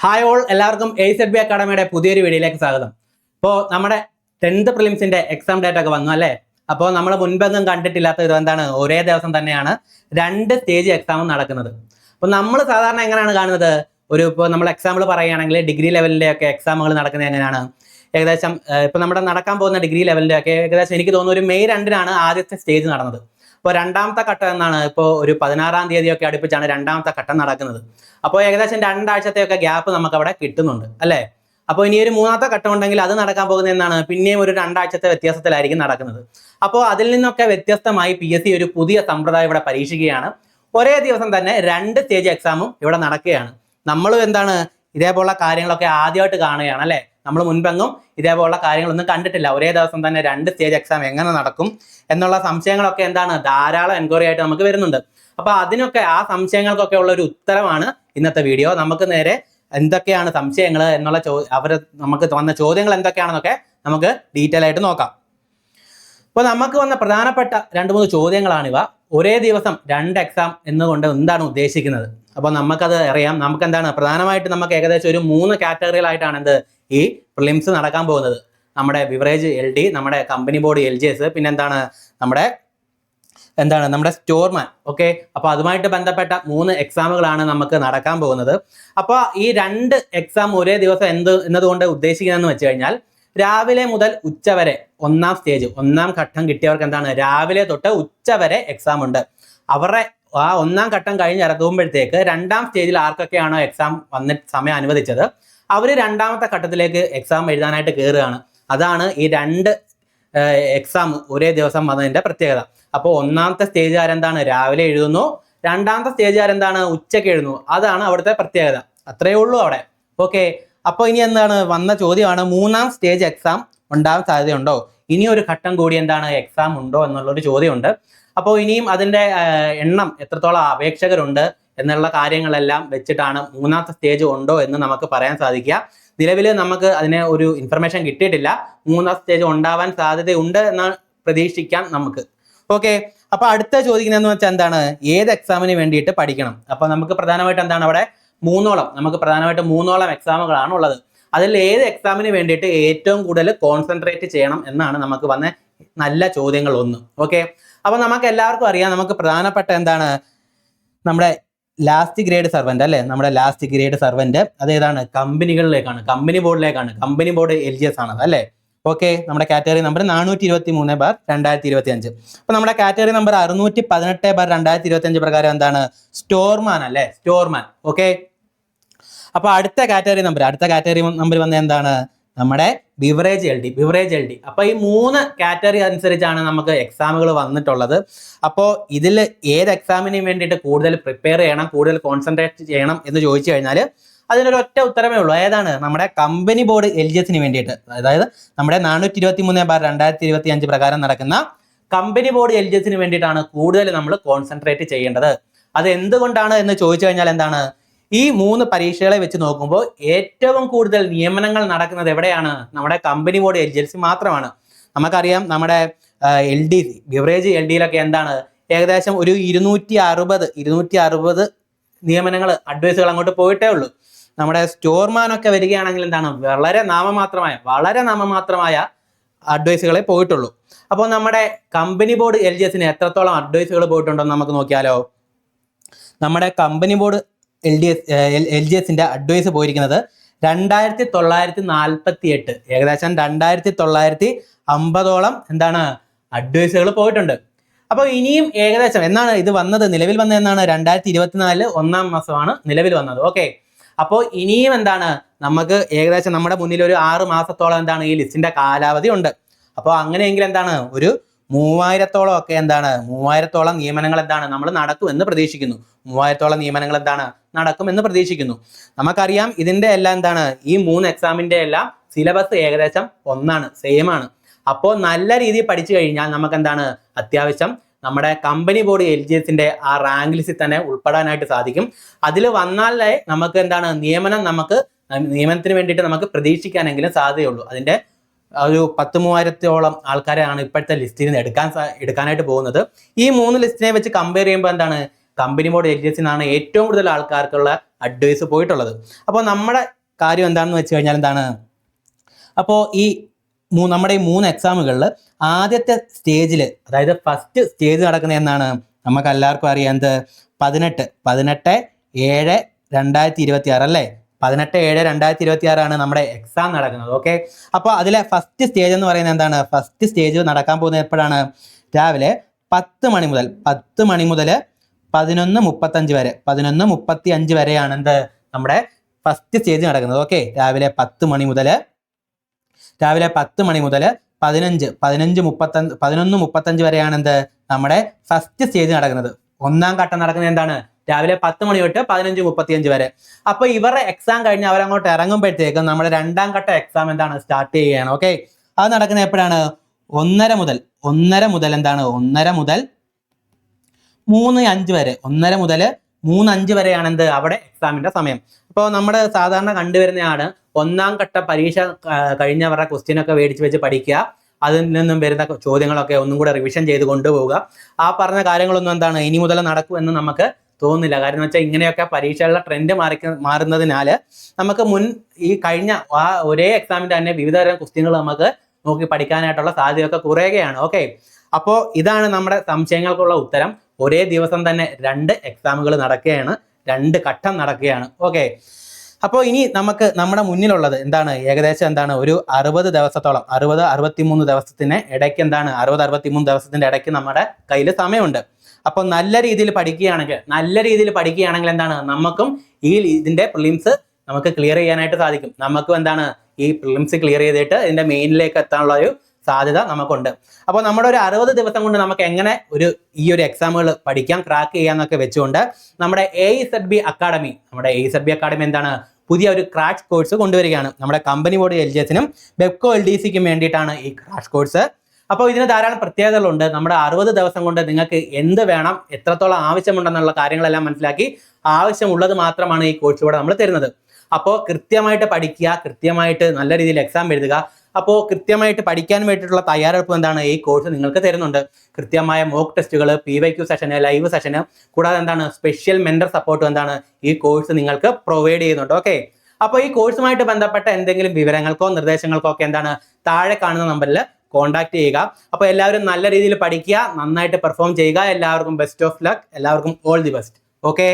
Hi all, എല്ലാവർക്കും AZB അക്കാഡമിയുടെ പുതിയൊരു വീഡിയോയിലേക്ക് സ്വാഗതം. ഇപ്പോൾ നമ്മുടെ 10th പ്രിലിംസിന്റെ എക്സാം ഡേറ്റ് ഒക്കെ വന്നു അല്ലേ? അപ്പോൾ നമ്മൾ മുൻപൊന്നും കണ്ടിട്ടില്ലാത്ത ഇത് എന്താണ്, ഒരേ ദിവസം തന്നെയാണ് 2 സ്റ്റേജ് എക്സാമും നടക്കുന്നത്. അപ്പോൾ നമ്മൾ സാധാരണ എങ്ങനെയാണ് കാണുന്നത്, ഇപ്പോൾ നമ്മൾ എക്സാമ്പിൾ പറയുകയാണെങ്കിൽ ഡിഗ്രി ലെവലിൻ്റെ ഒക്കെ എക്സാമുകൾ നടക്കുന്നത് എങ്ങനെയാണ്, ഏകദേശം ഇപ്പോൾ നമ്മുടെ നടക്കാൻ പോകുന്ന ഡിഗ്രി ലെവലിൻ്റെ ഒക്കെ ഏകദേശം എനിക്ക് തോന്നുന്നു ഒരു മെയ് 2-നാണ് ആദ്യത്തെ സ്റ്റേജ് നടന്നത്. ഇപ്പോൾ രണ്ടാമത്തെ ഘട്ടം എന്നാണ് ഇപ്പോൾ ഒരു 16-ാം തീയതിയൊക്കെ അടുപ്പിച്ചാണ് രണ്ടാമത്തെ ഘട്ടം നടക്കുന്നത്. അപ്പോൾ ഏകദേശം 2 ആഴ്ചത്തെയൊക്കെ ഗ്യാപ്പ് നമുക്ക് അവിടെ കിട്ടുന്നുണ്ട് അല്ലേ? അപ്പോൾ ഇനി ഒരു മൂന്നാമത്തെ ഘട്ടം ഉണ്ടെങ്കിൽ അത് നടക്കാൻ പോകുന്നത് എന്നാണ് പിന്നെയും ഒരു 2 ആഴ്ചത്തെ വ്യത്യാസത്തിലായിരിക്കും നടക്കുന്നത്. അപ്പോൾ അതിൽ നിന്നൊക്കെ വ്യത്യസ്തമായി PSC ഒരു പുതിയ സമ്പ്രദായം ഇവിടെ പരീക്ഷിക്കുകയാണ്. ഒരേ ദിവസം തന്നെ 2 സ്റ്റേജ് എക്സാമും ഇവിടെ നടക്കുകയാണ്. നമ്മളും എന്താണ് ഇതേപോലുള്ള കാര്യങ്ങളൊക്കെ ആദ്യമായിട്ട് കാണുകയാണ് അല്ലേ? നമ്മൾ മുൻപെങ്ങും ഇതേപോലുള്ള കാര്യങ്ങളൊന്നും കണ്ടിട്ടില്ല. ഒരേ ദിവസം തന്നെ 2 സ്റ്റേജ് എക്സാം എങ്ങനെ നടക്കും എന്നുള്ള സംശയങ്ങളൊക്കെ എന്താണ് ധാരാളം എൻക്വയറി ആയിട്ട് നമുക്ക് വരുന്നുണ്ട്. അപ്പോൾ ആ സംശയങ്ങൾക്കൊക്കെ ഉള്ള ഒരു ഉത്തരമാണ് ഇന്നത്തെ വീഡിയോ. നമുക്ക് നേരെ എന്തൊക്കെയാണ് സംശയങ്ങൾ എന്നുള്ള നമുക്ക് വന്ന ചോദ്യങ്ങൾ എന്തൊക്കെയാണെന്നൊക്കെ നമുക്ക് ഡീറ്റെയിൽ ആയിട്ട് നോക്കാം. അപ്പോൾ നമുക്ക് വന്ന പ്രധാനപ്പെട്ട 2-3 ചോദ്യങ്ങളാണിവ. ഒരേ ദിവസം 2 എക്സാം എന്നുകൊണ്ട് എന്താണ് ഉദ്ദേശിക്കുന്നത്? അപ്പോൾ നമുക്കത് അറിയാം. നമുക്ക് എന്താണ് പ്രധാനമായിട്ട് നമുക്ക് ഏകദേശം ഒരു 3 കാറ്റഗറികളായിട്ടാണ് ഈ പ്രിലിംസ് നടക്കാൻ പോകുന്നത്. നമ്മുടെ ബിവറേജ് LD, നമ്മുടെ കമ്പനി ബോർഡ് LGS, പിന്നെ നമ്മുടെ സ്റ്റോർമാൻ. ഓക്കെ, അപ്പോൾ അതുമായിട്ട് ബന്ധപ്പെട്ട 3 എക്സാമുകളാണ് നമുക്ക് നടക്കാൻ പോകുന്നത്. അപ്പോൾ ഈ 2 എക്സാം ഒരേ ദിവസം എന്നതുകൊണ്ട് ഉദ്ദേശിക്കുന്നതെന്ന് വെച്ച് കഴിഞ്ഞാൽ രാവിലെ മുതൽ ഉച്ച വരെ 1-ാം സ്റ്റേജ് 1-ാം ഘട്ടം കിട്ടിയവർക്ക് എന്താണ് രാവിലെ തൊട്ട് ഉച്ച വരെ എക്സാം ഉണ്ട്. അവരുടെ ആ 1-ാം ഘട്ടം കഴിഞ്ഞിറങ്ങുമ്പോഴത്തേക്ക് 2-ാം സ്റ്റേജിൽ ആർക്കൊക്കെയാണോ എക്സാം സമയം അനുവദിച്ചത് അവർ 2-ാമത്തെ ഘട്ടത്തിലേക്ക് എക്സാം എഴുതാനായിട്ട് കയറുകയാണ്. അതാണ് ഈ 2 എക്സാം ഒരേ ദിവസം വന്നതിൻ്റെ പ്രത്യേകത. അപ്പോൾ 1-ാമത്തെ സ്റ്റേജുകാരെന്താണ് രാവിലെ എഴുതുന്നു, 2-ാമത്തെ സ്റ്റേജുകാരെന്താണ് ഉച്ചയ്ക്ക് എഴുതുന്നു. അതാണ് അവിടുത്തെ പ്രത്യേകത. അത്രയേ ഉള്ളൂ അവിടെ. ഓക്കെ, അപ്പോൾ ഇനി എന്താണ് വന്ന ചോദ്യമാണ്, 3-ാം സ്റ്റേജ് എക്സാം ഉണ്ടാവാൻ സാധ്യതയുണ്ടോ? ഇനി ഒരു ഘട്ടം കൂടി എന്താണ് എക്സാം ഉണ്ടോ എന്നുള്ളൊരു ചോദ്യമുണ്ട്. അപ്പോൾ ഇനിയും അതിൻ്റെ എണ്ണം എത്രത്തോളം അപേക്ഷകരുണ്ട് എന്നുള്ള കാര്യങ്ങളെല്ലാം വെച്ചിട്ടാണ് 3-ാമത്തെ സ്റ്റേജ് ഉണ്ടോ എന്ന് നമുക്ക് പറയാൻ സാധിക്കുക. നിലവിൽ നമുക്ക് അതിനെ ഒരു ഇൻഫർമേഷൻ കിട്ടിയിട്ടില്ല. 3-ാം സ്റ്റേജ് ഉണ്ടാവാൻ സാധ്യതയുണ്ട് എന്ന് പ്രതീക്ഷിക്കാം നമുക്ക്. ഓക്കെ, അപ്പോൾ അടുത്ത ചോദിക്കുന്നതെന്ന് വെച്ചാൽ എന്താണ്, ഏത് എക്സാമിന് വേണ്ടിയിട്ട് പഠിക്കണം? അപ്പോൾ നമുക്ക് പ്രധാനമായിട്ട് എന്താണ് അവിടെ പ്രധാനമായിട്ട് മൂന്നോളം എക്സാമുകളാണ് ഉള്ളത്. അതിൽ ഏത് എക്സാമിന് വേണ്ടിയിട്ട് ഏറ്റവും കൂടുതൽ കോൺസെൻട്രേറ്റ് ചെയ്യണം എന്നാണ് നമുക്ക് വന്ന നല്ല ചോദ്യങ്ങൾ ഒന്ന്. ഓക്കെ, അപ്പോൾ നമുക്ക് എല്ലാവർക്കും അറിയാം, നമുക്ക് പ്രധാനപ്പെട്ട എന്താണ് നമ്മുടെ ലാസ്റ്റ് ഗ്രേഡ് സർവന്റ് അല്ലേ? നമ്മുടെ ലാസ്റ്റ് ഗ്രേഡ് സർവന്റ് അതേതാണ്? കമ്പനികളിലേക്കാണ്, കമ്പനി ബോർഡിലേക്കാണ്. കമ്പനി ബോർഡ് LGS ആണ് അല്ലേ? ഓക്കെ, നമ്മുടെ കാറ്റഗറി നമ്പർ 423/2025. അപ്പോൾ നമ്മുടെ കാറ്റഗറി നമ്പർ 618/2025 പ്രകാരം എന്താണ് സ്റ്റോർമാൻ അല്ലേ? സ്റ്റോർമാൻ. ഓക്കെ, അപ്പോൾ അടുത്ത കാറ്റഗറി നമ്പർ വന്ന എന്താണ് നമ്മുടെ ബിവറേജ് LD. അപ്പോൾ ഈ 3 കാറ്റഗറി അനുസരിച്ചാണ് നമുക്ക് എക്സാമുകൾ വന്നിട്ടുള്ളത്. അപ്പോൾ ഇതിൽ ഏത് എക്സാമിന് വേണ്ടിയിട്ട് കൂടുതൽ പ്രിപ്പയർ ചെയ്യണം, കൂടുതൽ കോൺസെൻട്രേറ്റ് ചെയ്യണം എന്ന് ചോദിച്ചു കഴിഞ്ഞാൽ അതിനൊരു ഒറ്റ ഉത്തരമേ ഉള്ളൂ. ഏതാണ്? നമ്മുടെ കമ്പനി ബോർഡ് LGSന് വേണ്ടിയിട്ട്, അതായത് നമ്മുടെ 423/2025 പ്രകാരം നടക്കുന്ന കമ്പനി ബോർഡ് LGSന് വേണ്ടിയിട്ടാണ് കൂടുതൽ നമ്മൾ കോൺസെൻട്രേറ്റ് ചെയ്യേണ്ടത്. അത് എന്തുകൊണ്ടാണ് എന്ന് ചോദിച്ചു കഴിഞ്ഞാൽ എന്താണ്, ഈ 3 പരീക്ഷകളെ വെച്ച് നോക്കുമ്പോൾ ഏറ്റവും കൂടുതൽ നിയമനങ്ങൾ നടക്കുന്നത് എവിടെയാണ്? നമ്മുടെ കമ്പനി ബോർഡ് LGS മാത്രമാണ്. നമുക്കറിയാം നമ്മുടെ ബിവറേജ് LDയിലൊക്കെ എന്താണ് ഏകദേശം ഒരു 260 നിയമനങ്ങൾ അഡ്വൈസുകൾ അങ്ങോട്ട് പോയിട്ടേ ഉള്ളൂ. നമ്മുടെ സ്റ്റോർമാനൊക്കെ വരികയാണെങ്കിൽ എന്താണ് വളരെ നാമമാത്രമായ അഡ്വൈസുകളെ പോയിട്ടുള്ളൂ. അപ്പോൾ നമ്മുടെ കമ്പനി ബോർഡ് LGSന് എത്രത്തോളം അഡ്വൈസുകൾ പോയിട്ടുണ്ടെന്ന് നമുക്ക് നോക്കിയാലോ. നമ്മുടെ കമ്പനി ബോർഡ് LGSന്റെ അഡ്വൈസ് പോയിരിക്കുന്നത് 2948, ഏകദേശം 2950ഓളം എന്താണ് അഡ്വൈസുകൾ പോയിട്ടുണ്ട്. അപ്പോൾ ഇനിയും ഏകദേശം എന്നാണ് ഇത് വന്നത്, നിലവിൽ വന്നത് എന്നാണ് 2024 1-ാം മാസമാണ് നിലവിൽ വന്നത്. ഓക്കെ, അപ്പോൾ ഇനിയും എന്താണ് നമുക്ക് ഏകദേശം നമ്മുടെ മുന്നിൽ ഒരു 6 മാസത്തോളം എന്താണ് ഈ ലിസ്റ്റിന്റെ കാലാവധി ഉണ്ട്. അപ്പോൾ അങ്ങനെയെങ്കിൽ എന്താണ് ഒരു 3000ഓളം ഒക്കെ എന്താണ് 3000ഓളം നിയമനങ്ങൾ എന്താണ് നമ്മൾ നടക്കുമെന്ന് പ്രതീക്ഷിക്കുന്നു. 3000ഓളം നിയമനങ്ങൾ എന്താണ് നടക്കുമെന്ന് പ്രതീക്ഷിക്കുന്നു. നമുക്കറിയാം ഇതിന്റെ എല്ലാം എന്താണ് ഈ 3 എക്സാമിന്റെ എല്ലാം സിലബസ് ഏകദേശം ഒന്നാണ്, സെയിം ആണ്. അപ്പോൾ നല്ല രീതിയിൽ പഠിച്ചു കഴിഞ്ഞാൽ നമുക്ക് എന്താണ് അത്യാവശ്യം നമ്മുടെ കമ്പനി ബോർഡ് LGSന്റെ ആ റാങ്ക് ലിസ്റ്റിൽ തന്നെ ഉൾപ്പെടാനായിട്ട് സാധിക്കും. അതിൽ വന്നാലേ നമുക്ക് എന്താണ് നിയമനത്തിന് വേണ്ടിയിട്ട് നമുക്ക് പ്രതീക്ഷിക്കാനെങ്കിലും സാധ്യതയുള്ളൂ. അതിന്റെ ഒരു 10,000-ഓളം ആൾക്കാരെയാണ് ഇപ്പോഴത്തെ ലിസ്റ്റിൽ നിന്ന് എടുക്കാനായിട്ട് പോകുന്നത്. ഈ 3 ലിസ്റ്റിനെ വെച്ച് കമ്പയർ ചെയ്യുമ്പോൾ എന്താണ് കമ്പനി ബോർഡ് എൽജിഎസിൽ നിന്നാണ് ഏറ്റവും കൂടുതൽ ആൾക്കാർക്കുള്ള അഡ്വൈസ് പോയിട്ടുള്ളത്. അപ്പോൾ നമ്മുടെ കാര്യം എന്താണെന്ന് വെച്ച് കഴിഞ്ഞാൽ എന്താണ്, അപ്പോൾ ഈ നമ്മുടെ ഈ 3 എക്സാമുകളിൽ ആദ്യത്തെ സ്റ്റേജിൽ, അതായത് ഫസ്റ്റ് സ്റ്റേജ് നടക്കുന്നത് എന്നാണ് നമുക്ക് എല്ലാവർക്കും അറിയാം, എന്ത് 18/7/2026 അല്ലേ? 18/7/2026 നമ്മുടെ എക്സാം നടക്കുന്നത്. ഓക്കെ, അപ്പോൾ അതിലെ ഫസ്റ്റ് സ്റ്റേജ് എന്ന് പറയുന്നത് എന്താണ്? ഫസ്റ്റ് സ്റ്റേജ് നടക്കാൻ പോകുന്നത് എപ്പോഴാണ്? രാവിലെ 10 മണി മുതൽ 11:35 വരെ, 11:35 വരെയാണ് എന്ത് നമ്മുടെ ഫസ്റ്റ് സ്റ്റേജ് നടക്കുന്നത്. ഓക്കെ, രാവിലെ 10 മണി മുതൽ 11:35 വരെയാണ് എന്ത് നമ്മുടെ ഫസ്റ്റ് സ്റ്റേജ് നടക്കുന്നത്. ഒന്നാം ഘട്ടം നടക്കുന്നത് എന്താണ്? രാവിലെ 10 മണി തൊട്ട് 11:35 വരെ. അപ്പോൾ ഇവരുടെ എക്സാം കഴിഞ്ഞ് അവരങ്ങോട്ട് ഇറങ്ങുമ്പോഴത്തേക്കും നമ്മുടെ രണ്ടാം ഘട്ട എക്സാം എന്താണ്? സ്റ്റാർട്ട് ചെയ്യുകയാണ്. ഓക്കെ, അത് നടക്കുന്നത് എപ്പോഴാണ്? 1:30 മുതൽ 3:05 വരെ, 1:30 മുതൽ 3:05 വരെയാണ് എന്ത് അവിടെ എക്സാമിന്റെ സമയം. അപ്പോൾ നമ്മൾ സാധാരണ കണ്ടുവരുന്നതാണ് ഒന്നാം ഘട്ട പരീക്ഷ കഴിഞ്ഞവരുടെ ക്വസ്റ്റ്യൻ ഒക്കെ മേടിച്ച് വെച്ച് പഠിക്കുക, അതിൽ നിന്നും വരുന്ന ചോദ്യങ്ങളൊക്കെ ഒന്നും കൂടെ റിവിഷൻ ചെയ്ത് കൊണ്ടുപോവുക. ആ പറഞ്ഞ കാര്യങ്ങളൊന്നും എന്താണ് ഇനി മുതൽ നടക്കും എന്ന് നമുക്ക് തോന്നുന്നില്ല. കാര്യം എന്ന് വെച്ചാൽ ഇങ്ങനെയൊക്കെ പരീക്ഷകളുടെ ട്രെൻഡ് മാറുന്നതിനാൽ നമുക്ക് ഈ കഴിഞ്ഞ ആ ഒരേ എക്സാമിന്റെ തന്നെ വിവിധ തരം ക്വസ്റ്റ്യങ്ങൾ നമുക്ക് നോക്കി പഠിക്കാനായിട്ടുള്ള സാധ്യതയൊക്കെ കുറയുകയാണ്. ഓക്കെ, അപ്പോൾ ഇതാണ് നമ്മുടെ സംശയങ്ങൾക്കുള്ള ഉത്തരം. ഒരേ ദിവസം തന്നെ 2 എക്സാമുകൾ നടക്കുകയാണ്, 2 ഘട്ടം നടക്കുകയാണ്. ഓക്കെ, അപ്പോൾ ഇനി നമുക്ക് നമ്മുടെ മുന്നിലുള്ളത് എന്താണ്? ഏകദേശം എന്താണ് ഒരു 60 ദിവസത്തോളം, 60-63 ദിവസത്തിന് ഇടയ്ക്ക് എന്താണ് 60-63 ദിവസത്തിന്റെ ഇടയ്ക്ക് നമ്മുടെ കയ്യിൽ സമയമുണ്ട്. അപ്പോൾ നല്ല രീതിയിൽ പഠിക്കുകയാണെങ്കിൽ എന്താണ് നമുക്കും ഇതിന്റെ പ്രിലിംസ് നമുക്ക് ക്ലിയർ ചെയ്യാനായിട്ട് സാധിക്കും. നമുക്കും എന്താണ് ഈ പ്രിലിംസ് ക്ലിയർ ചെയ്തിട്ട് ഇതിന്റെ മെയിനിലേക്ക് എത്താനുള്ള ഒരു സാധ്യത നമുക്കുണ്ട്. അപ്പോൾ നമ്മുടെ ഒരു 60 ദിവസം കൊണ്ട് നമുക്ക് എങ്ങനെ ഈ ഒരു എക്സാമുകൾ പഠിക്കാം, ക്രാക്ക് ചെയ്യാന്നൊക്കെ വെച്ചുകൊണ്ട് നമ്മുടെ AIZB അക്കാഡമി എന്താണ് പുതിയ ഒരു ക്രാഷ് കോഴ്സ് കൊണ്ടുവരികയാണ്. നമ്മുടെ കമ്പനി ബോർഡ് LGSനും ബെപ്കോ LDCക്കും വേണ്ടിയിട്ടാണ് ഈ ക്രാഷ് കോഴ്സ്. അപ്പോൾ ഇതിന് ധാരാളം പ്രത്യേകതകളുണ്ട്. നമ്മുടെ 60 ദിവസം കൊണ്ട് നിങ്ങൾക്ക് എന്ത് വേണം, എത്രത്തോളം ആവശ്യമുണ്ടെന്നുള്ള കാര്യങ്ങളെല്ലാം മനസ്സിലാക്കി ആവശ്യമുള്ളത് മാത്രമാണ് ഈ കോഴ്സിലൂടെ നമ്മൾ തരുന്നത്. അപ്പോൾ കൃത്യമായിട്ട് പഠിക്കുക, കൃത്യമായിട്ട് നല്ല രീതിയിൽ എക്സാം എഴുതുക. അപ്പോൾ കൃത്യമായിട്ട് പഠിക്കാൻ വേണ്ടിയിട്ടുള്ള തയ്യാറെടുപ്പ് എന്താണ് ഈ കോഴ്സ് നിങ്ങൾക്ക് തരുന്നുണ്ട്. കൃത്യമായ മോക്ക് ടെസ്റ്റുകൾ, PYQ സെഷന്, ലൈവ് സെഷന്, കൂടാതെ എന്താണ് സ്പെഷ്യൽ മെന്റർ സപ്പോർട്ടും എന്താണ് ഈ കോഴ്സ് നിങ്ങൾക്ക് പ്രൊവൈഡ് ചെയ്യുന്നുണ്ട്. ഓക്കെ, അപ്പോൾ ഈ കോഴ്സുമായിട്ട് ബന്ധപ്പെട്ട എന്തെങ്കിലും വിവരങ്ങൾക്കോ നിർദ്ദേശങ്ങൾക്കോ ഒക്കെ എന്താണ് താഴെ കാണുന്ന നമ്പറിൽ കോൺടാക്ട് ചെയ്യുക. അപ്പോൾ എല്ലാവരും നല്ല രീതിയിൽ പഠിക്കുക, നന്നായിട്ട് പെർഫോം ചെയ്യുക. എല്ലാവർക്കും ബെസ്റ്റ് ഓഫ് ലക്ക്, എല്ലാവർക്കും ഓൾ ദി ബെസ്റ്റ്. ഓക്കെ.